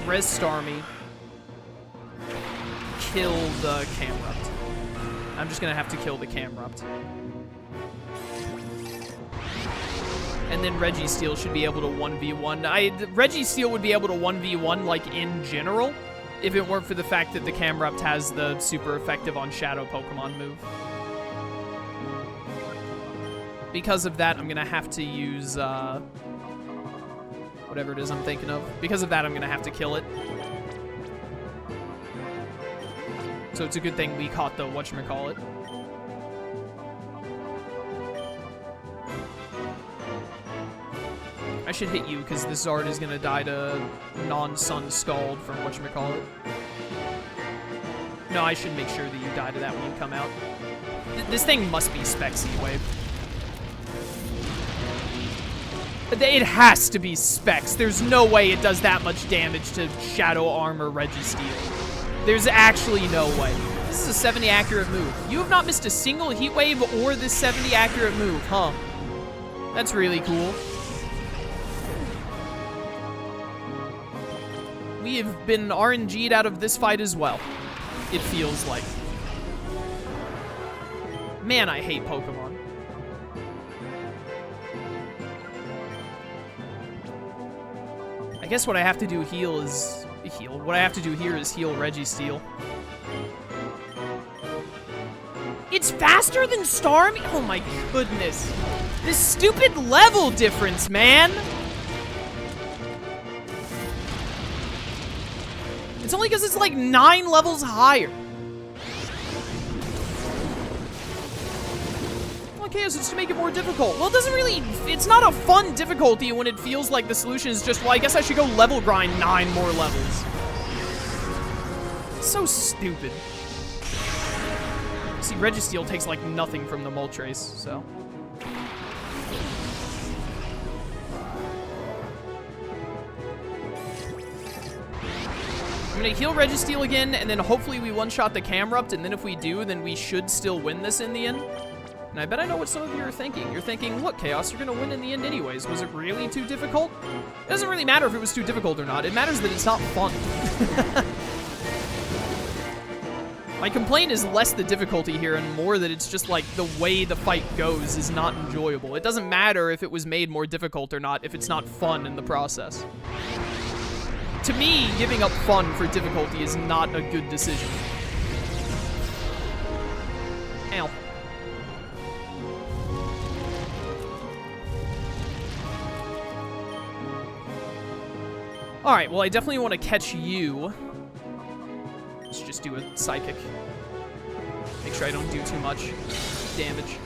res Starmie, kill the Camerupt. I'm just gonna have to kill the Camerupt. And then Registeel should be able to 1v1. Registeel would be able to 1v1, like, in general, if it weren't for the fact that the Camerupt has the super effective on Shadow Pokemon move. Because of that, I'm gonna have to use, whatever it is I'm thinking of. Because of that, I'm gonna have to kill it. So it's a good thing we caught the whatchamacallit. I should hit you, because this Zard is gonna die to non-Sun Scald from whatchamacallit. No, I should make sure that you die to that when you come out. This thing must be Specs E-Wave. It has to be Specs. There's no way it does that much damage to Shadow Armor Registeel. There's actually no way. This is a 70 accurate move. You have not missed a single Heat Wave or this 70 accurate move, huh? That's really cool. We have been RNG'd out of this fight as well, it feels like. Man, I hate Pokemon. I guess what I have to do What I have to do here is heal Registeel. It's faster than Starmie? Oh my goodness. This stupid level difference, man. It's only because it's like 9 levels higher. Okay, so it's to make it more difficult. Well, it doesn't really, it's not a fun difficulty when it feels like the solution is just, well, I guess I should go level grind 9 more levels. It's so stupid. See, Registeel takes like nothing from the Moltres, so. I'm gonna heal Registeel again, and then hopefully we one-shot the Camerupt, and then if we do, then we should still win this in the end. And I bet I know what some of you are thinking. You're thinking, look, Chaos, you're gonna win in the end anyways. Was it really too difficult? It doesn't really matter if it was too difficult or not. It matters that it's not fun. My complaint is less the difficulty here and more that it's just like the way the fight goes is not enjoyable. It doesn't matter if it was made more difficult or not if it's not fun in the process. To me, giving up fun for difficulty is not a good decision. Ow. Alright, well, I definitely want to catch you. Let's just do a Psychic. Make sure I don't do too much damage.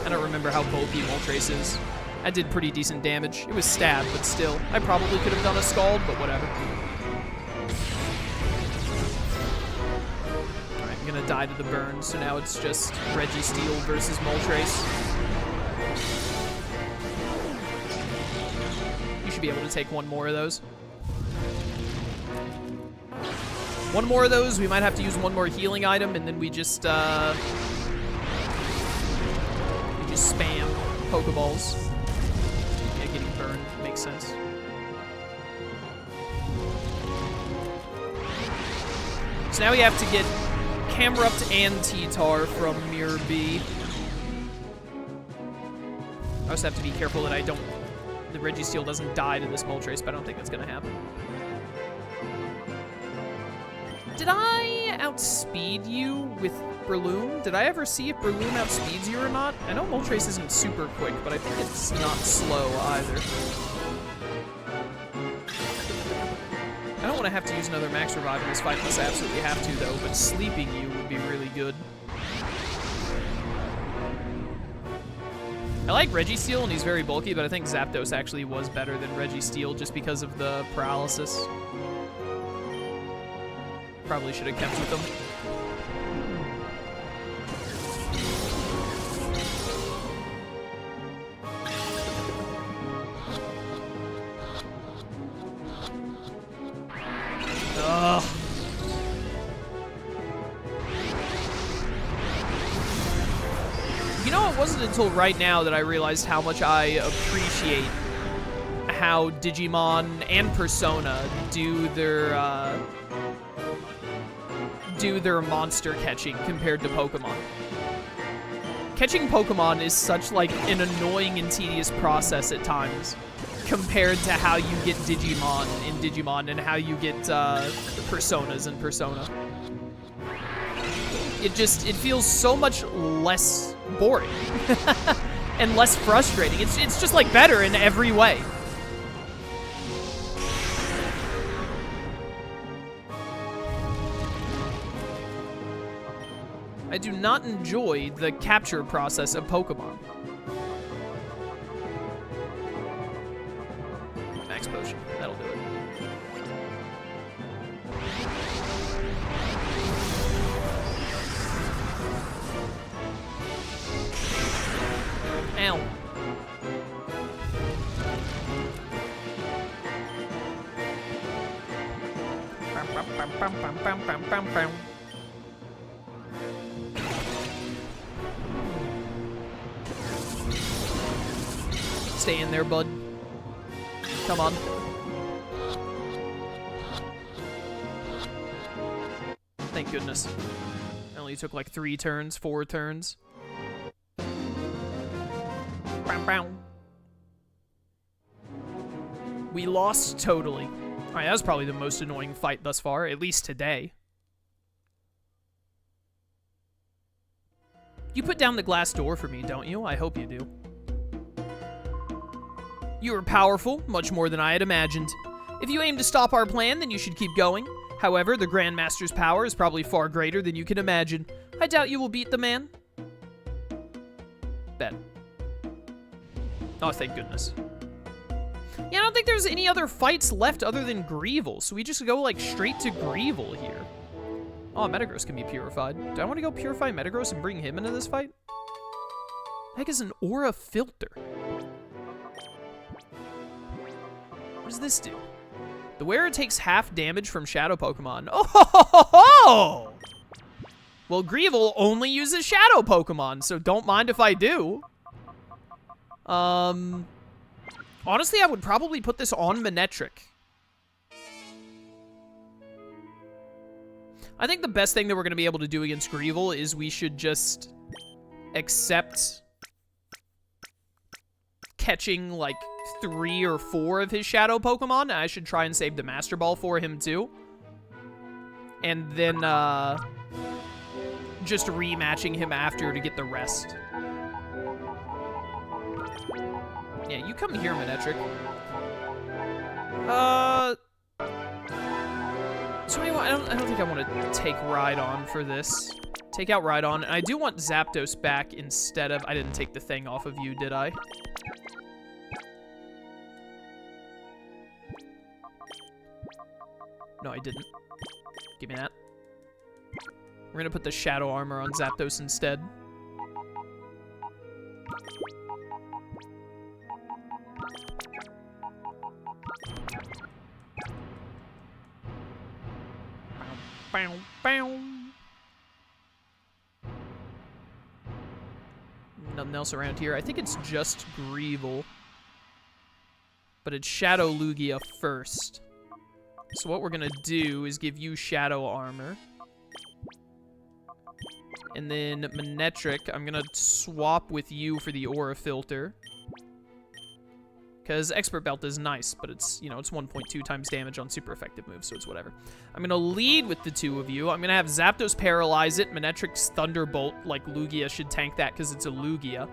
I don't remember how bulky Moltres is. I did pretty decent damage. It was stab, but still. I probably could have done a Scald, but whatever. Alright, I'm gonna die to the burn, so now it's just Registeel versus Moltres. You should be able to take one more of those. One more of those, we might have to use one more healing item, and then we just spam Pokeballs. Yeah, getting burned makes sense. So now we have to get Camerupt and T-Tar from Mirror B. I also have to be careful that the Registeel doesn't die to this Moltres, but I don't think that's gonna happen. Did I outspeed you with Breloom? Did I ever see if Breloom outspeeds you or not? I know Moltres isn't super quick, but I think it's not slow either. I don't want to have to use another Max Revive in this fight unless I absolutely have to, though, but sleeping you would be really good. I like Registeel, and he's very bulky, but I think Zapdos actually was better than Registeel just because of the paralysis. Probably should have kept with them. Ugh. You know, it wasn't until right now that I realized how much I appreciate how Digimon and Persona do their monster catching compared to Pokemon. Catching Pokemon is such, like, an annoying and tedious process at times compared to how you get Digimon in Digimon and how you get Personas in Persona. It feels so much less boring and less frustrating. It's just, like, better in every way. I do not enjoy the capture process of Pokemon. Max Potion. That'll do it. Ow. Stay in there, bud. Come on. Thank goodness. It only took like 4 turns. We lost totally. Alright, that was probably the most annoying fight thus far, at least today. You put down the glass door for me, don't you? I hope you do. You are powerful, much more than I had imagined. If you aim to stop our plan, then you should keep going. However, the Grandmaster's power is probably far greater than you can imagine. I doubt you will beat the man. Bet. Oh, thank goodness. Yeah, I don't think there's any other fights left other than Greevil, so we just go, like, straight to Greevil here. Oh, Metagross can be purified. Do I want to go purify Metagross and bring him into this fight? The heck is an Orre filter? What does this do? The wearer takes half damage from Shadow Pokemon. Oh, ho, ho, ho, ho! Well, Greevil only uses Shadow Pokemon, so don't mind if I do. Honestly, I would probably put this on Manectric. I think the best thing that we're going to be able to do against Greevil is we should just accept catching, like, 3 or 4 of his Shadow Pokemon. I should try and save the Master Ball for him, too. And then, just rematching him after to get the rest. Yeah, you come here, Manectric. So anyway, I don't think I want to take Rhydon for this. Take out Rhydon, and I do want Zapdos back instead of... I didn't take the thing off of you, did I? No, I didn't. Give me that. We're gonna put the Shadow Armor on Zapdos instead. Bow, bow. Nothing else around here. I think it's just Greevil. But it's Shadow Lugia first. So what we're gonna do is give you Shadow Armor. And then Manectric, I'm gonna swap with you for the Orre filter. Because Expert Belt is nice, but it's, you know, it's 1.2 times damage on super effective moves, so it's whatever. I'm going to lead with the 2 of you. I'm going to have Zapdos paralyze it. Manectric's Thunderbolt, like Lugia, should tank that because it's a Lugia.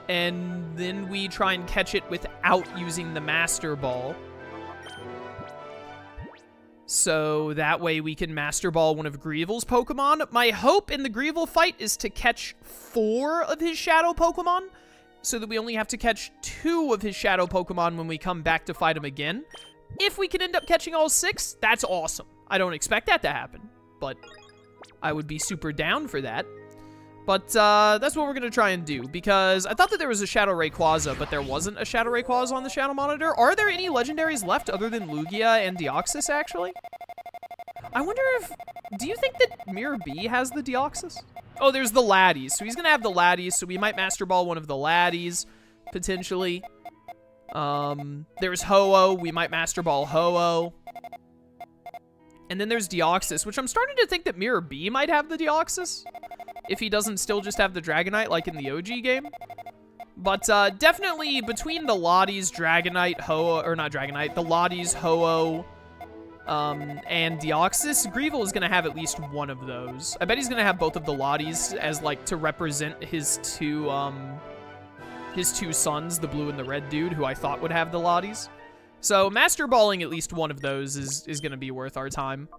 And then we try and catch it without using the Master Ball. So that way we can Master Ball one of Greevil's Pokemon. My hope in the Greevil fight is to catch 4 of his Shadow Pokemon, so that we only have to catch 2 of his Shadow Pokemon when we come back to fight him again. If we can end up catching all 6, that's awesome. I don't expect that to happen, but I would be super down for that. But that's what we're going to try and do, because I thought that there was a Shadow Rayquaza, but there wasn't a Shadow Rayquaza on the Shadow Monitor. Are there any legendaries left other than Lugia and Deoxys, actually? I wonder if... Do you think that Mirror B has the Deoxys? Oh, there's the Laddies. So he's going to have the Laddies, so we might Master Ball one of the Laddies, potentially. There's Ho-Oh. We might Master Ball Ho-Oh. And then there's Deoxys, which I'm starting to think that Mirror B might have the Deoxys, if he doesn't still just have the Dragonite like in the OG game. But definitely between the Lotties, Dragonite, Ho-Oh, or not Dragonite, the Lotties, Ho-Oh, and Deoxys, Greevil is going to have at least one of those. I bet he's going to have both of the Lotties as, like, to represent his two sons, the blue and the red dude, who I thought would have the Lotties. So Master Balling at least one of those is going to be worth our time.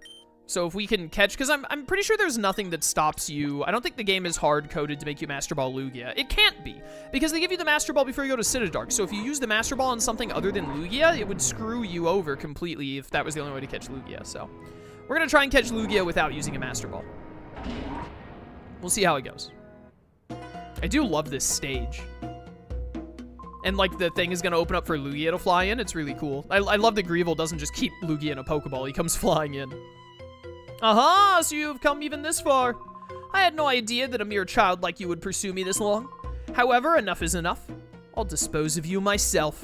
So if we can catch, because I'm pretty sure there's nothing that stops you. I don't think the game is hard-coded to make you Master Ball Lugia. It can't be, because they give you the Master Ball before you go to Citadark. So if you use the Master Ball on something other than Lugia, it would screw you over completely if that was the only way to catch Lugia. So we're going to try and catch Lugia without using a Master Ball. We'll see how it goes. I do love this stage. And, like, the thing is going to open up for Lugia to fly in. It's really cool. I love that Greevil doesn't just keep Lugia in a Pokeball. He comes flying in. Aha, so you've come even this far. I had no idea that a mere child like you would pursue me this long. However, enough is enough. I'll dispose of you myself.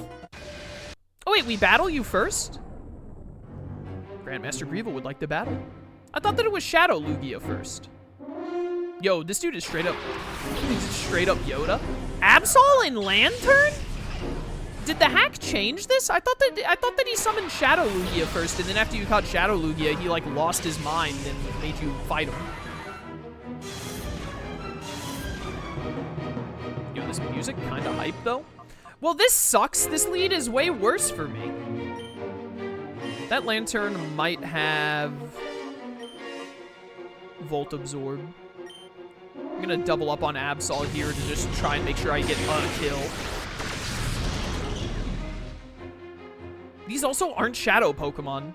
Oh, wait, we battle you first? Grandmaster Greevil would like to battle. I thought that it was Shadow Lugia first. Yo, this dude is straight up... He's straight up Yoda. Absol and Lantern? Did the hack change this? I thought that he summoned Shadow Lugia first, and then after you caught Shadow Lugia, he, like, lost his mind and made you fight him. Yo, this music kinda hype, though. Well, this sucks. This lead is way worse for me. That Lantern might have... Volt Absorb. I'm gonna double up on Absol here to just try and make sure I get a kill. These also aren't Shadow Pokemon.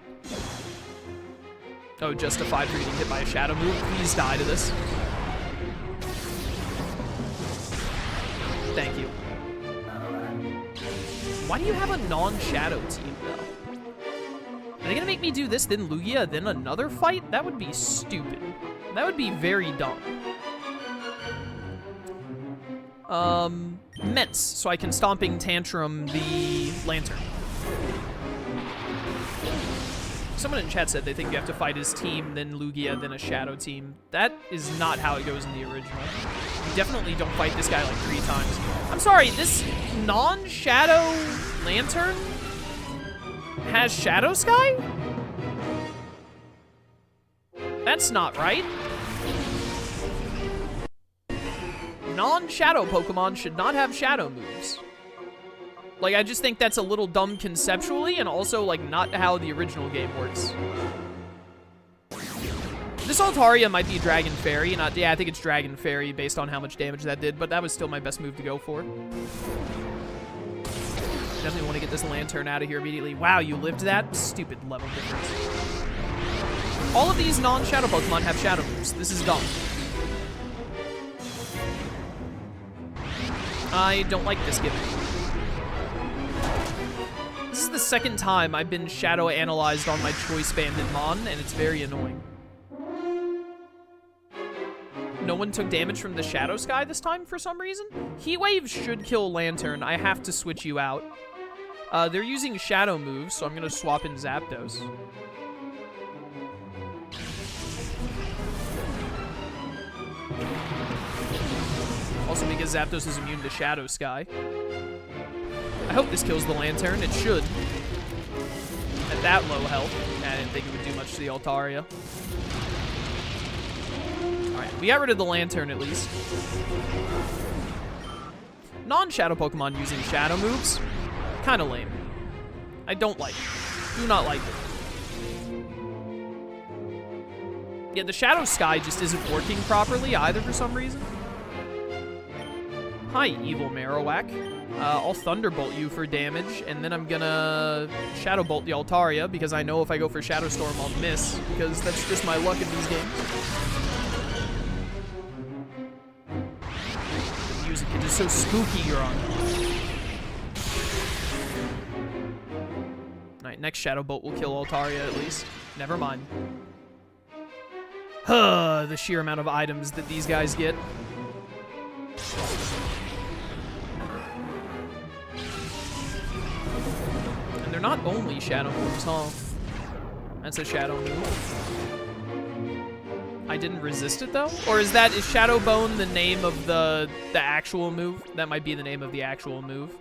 Oh, justified for getting hit by a Shadow move. Please die to this. Thank you. Why do you have a non-Shadow team, though? Are they gonna make me do this, then Lugia, then another fight? That would be stupid. That would be very dumb. Mets, so I can Stomping Tantrum the Lantern. Someone in chat said they think you have to fight his team, then Lugia, then a Shadow team. That is not how it goes in the original. You definitely don't fight this guy like 3 times. I'm sorry, this non-Shadow Lantern has Shadow Sky? That's not right. Non-Shadow Pokemon should not have Shadow moves. Like, I just think that's a little dumb conceptually, and also, like, not how the original game works. This Altaria might be Dragon Fairy, and yeah, I think it's Dragon Fairy based on how much damage that did, but that was still my best move to go for. Definitely want to get this Lantern out of here immediately. Wow, you lived that? Stupid level difference. All of these non-Shadow Pokemon have Shadow moves. This is dumb. I don't like this gimmick. This is the second time I've been Shadow Analyzed on my Choice Banded Mon, and it's very annoying. No one took damage from the Shadow Sky this time for some reason? Heat Wave should kill Lantern. I have to switch you out. They're using Shadow moves, so I'm going to swap in Zapdos. Also because Zapdos is immune to Shadow Sky. I hope this kills the Lantern. It should. At that low health. I didn't think it would do much to the Altaria. Alright, we got rid of the Lantern at least. Non-Shadow Pokemon using Shadow moves. Kinda lame. I don't like it. Do not like it. Yeah, the Shadow Sky just isn't working properly either for some reason. Hi, evil Marowak. I'll Thunderbolt you for damage, and then I'm gonna Shadow Bolt the Altaria, because I know if I go for Shadow Storm, I'll miss, because that's just my luck in these games. The music is just so spooky you're on. Alright, next Shadow Bolt will kill Altaria at least. Never mind. The sheer amount of items that these guys get. not only shadow moves, huh? That's a shadow move. I didn't resist it, though? Or is Shadow Bone the name of the actual move? That might be the name of the actual move.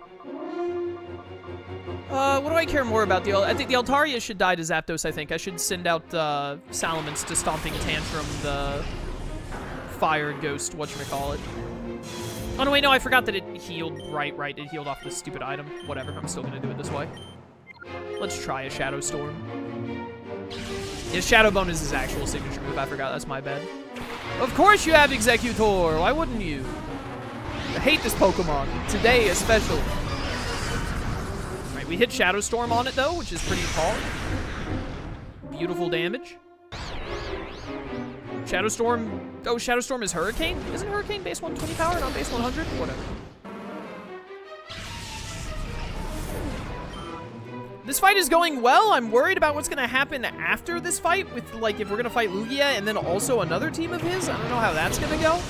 What do I care more about? I think the Altaria should die to Zapdos, I think. I should send out Salamence to Stomping Tantrum, the Fire Ghost, whatchamacallit. Oh, no, wait, no, I forgot that it healed. Right, it healed off this stupid item. Whatever, I'm still gonna do it this way. Let's try a Shadow Storm. Yeah, Shadow Bone is his actual signature move. I forgot, that's my bad. Of course you have Executor, why wouldn't you? I hate this Pokemon, today especially. Alright, we hit Shadow Storm on it though, which is pretty tall. Beautiful damage. Shadow Storm, oh, Shadow Storm is Hurricane? Isn't Hurricane base 120 power, not base 100? Whatever. This fight is going well. I'm worried about what's gonna happen after this fight with, like, if we're gonna fight Lugia and then also another team of his. I don't know how that's gonna go.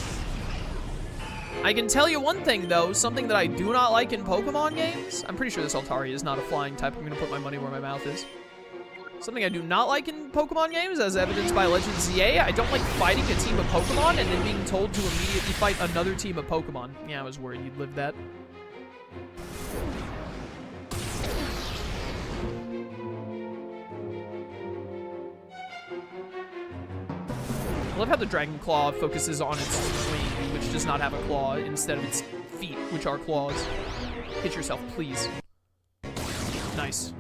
I can tell you one thing, though, something that I do not like in Pokemon games. I'm pretty sure this Altaria is not a flying type. I'm gonna put my money where my mouth is. Something I do not like in Pokemon games, as evidenced by Legend ZA, I don't like fighting a team of Pokemon and then being told to immediately fight another team of Pokemon. Yeah, I was worried you'd live that. I love how the Dragon Claw focuses on its wing, which does not have a claw, instead of its feet, which are claws. Hit yourself, please. Nice.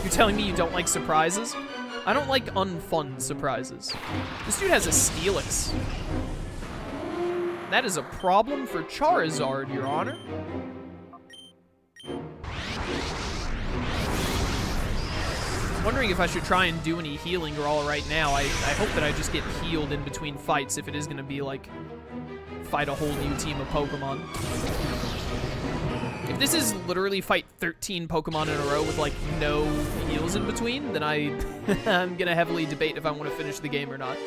You're telling me you don't like surprises? I don't like unfun surprises. This dude has a Steelix. That is a problem for Charizard, Your Honor. I'm wondering if I should try and do any healing Growl right now. I hope that I just get healed in between fights if it is going to be, like, fight a whole new team of Pokemon. If this is literally fight 13 Pokemon in a row with, like, no heals in between, then I'm going to heavily debate if I want to finish the game or not.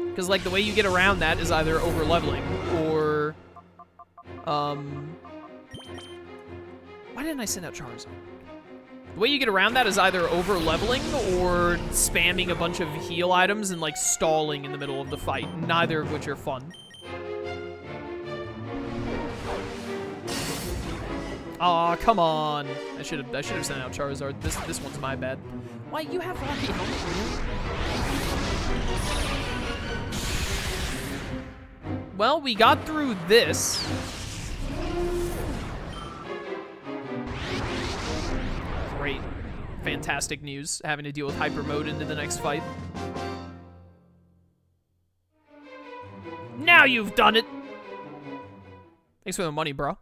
Because, like, the way you get around that is either over-leveling or, why didn't I send out Charizard? The way you get around that is either over-leveling or spamming a bunch of heal items and, like, stalling in the middle of the fight, neither of which are fun. Aw, come on. I should have sent out Charizard. This one's my bad. Why, you have Rocky Helmet, really? Well, we got through this. Great. Fantastic news, having to deal with Hyper Mode into the next fight. Now you've done it! Thanks for the money, bro.